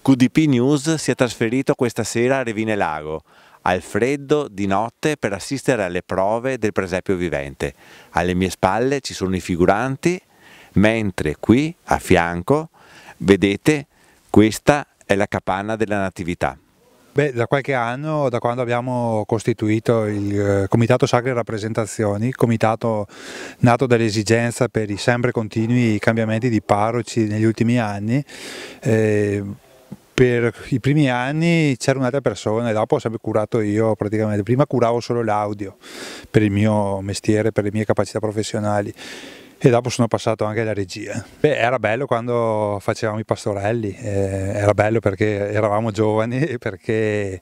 QDP News si è trasferito questa sera a Revine Lago, al freddo di notte per assistere alle prove del presepio vivente. Alle mie spalle ci sono i figuranti, mentre qui a fianco, vedete, questa è la capanna della Natività. Beh, da qualche anno, da quando abbiamo costituito il Comitato Sacre Rappresentazioni, comitato nato dall'esigenza per i sempre continui cambiamenti di parroci negli ultimi anni, per i primi anni c'era un'altra persona e dopo ho sempre curato io praticamente. Prima curavo solo l'audio per il mio mestiere, per le mie capacità professionali. E dopo sono passato anche alla regia. Beh, era bello quando facevamo i pastorelli, era bello perché eravamo giovani, perché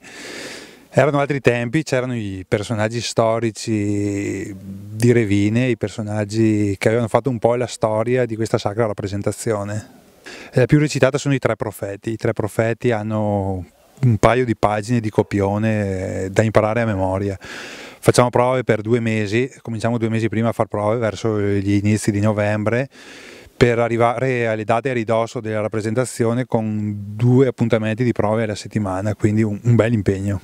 erano altri tempi, c'erano i personaggi storici di Revine, i personaggi che avevano fatto un po' la storia di questa sacra rappresentazione. La più recitata sono i tre profeti hanno un paio di pagine di copione da imparare a memoria. Facciamo prove per 2 mesi, cominciamo 2 mesi prima a fare prove verso gli inizi di novembre per arrivare alle date a ridosso della rappresentazione con 2 appuntamenti di prove alla settimana, quindi un bel impegno.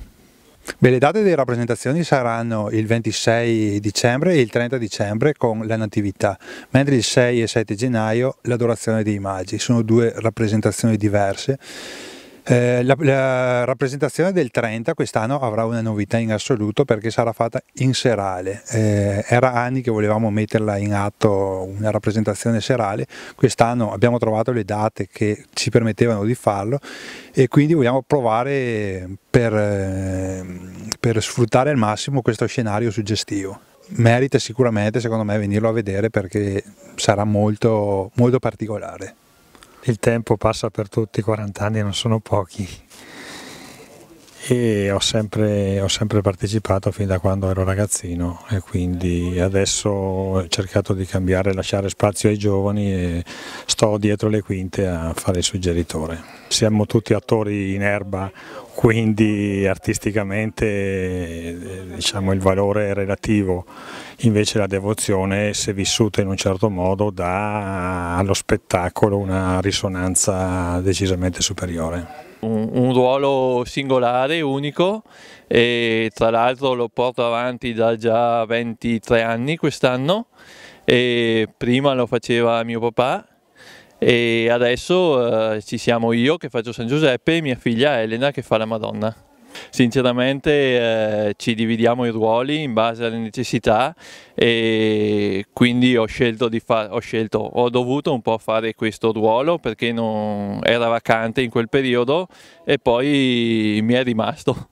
Beh, le date delle rappresentazioni saranno il 26 dicembre e il 30 dicembre con la Natività, mentre il 6 e 7 gennaio l'adorazione dei Magi. Sono 2 rappresentazioni diverse. La rappresentazione del 30 quest'anno avrà una novità in assoluto perché sarà fatta in serale. Era anni che volevamo metterla in atto una rappresentazione serale, quest'anno abbiamo trovato le date che ci permettevano di farlo e quindi vogliamo provare per sfruttare al massimo questo scenario suggestivo. Merita sicuramente, secondo me, venirlo a vedere perché sarà molto, molto particolare. Il tempo passa per tutti, 40 anni non sono pochi e ho sempre partecipato fin da quando ero ragazzino e quindi adesso ho cercato di cambiare, lasciare spazio ai giovani e sto dietro le quinte a fare il suggeritore. Siamo tutti attori in erba, quindi artisticamente diciamo, il valore è relativo, invece la devozione, se vissuta in un certo modo, dà allo spettacolo una risonanza decisamente superiore. Un ruolo singolare, unico, e tra l'altro lo porto avanti da già 23 anni quest'anno, e prima lo faceva mio papà e adesso ci siamo io che faccio San Giuseppe e mia figlia Elena che fa la Madonna. Sinceramente ci dividiamo i ruoli in base alle necessità e quindi ho dovuto un po' fare questo ruolo perché non era vacante in quel periodo e poi mi è rimasto.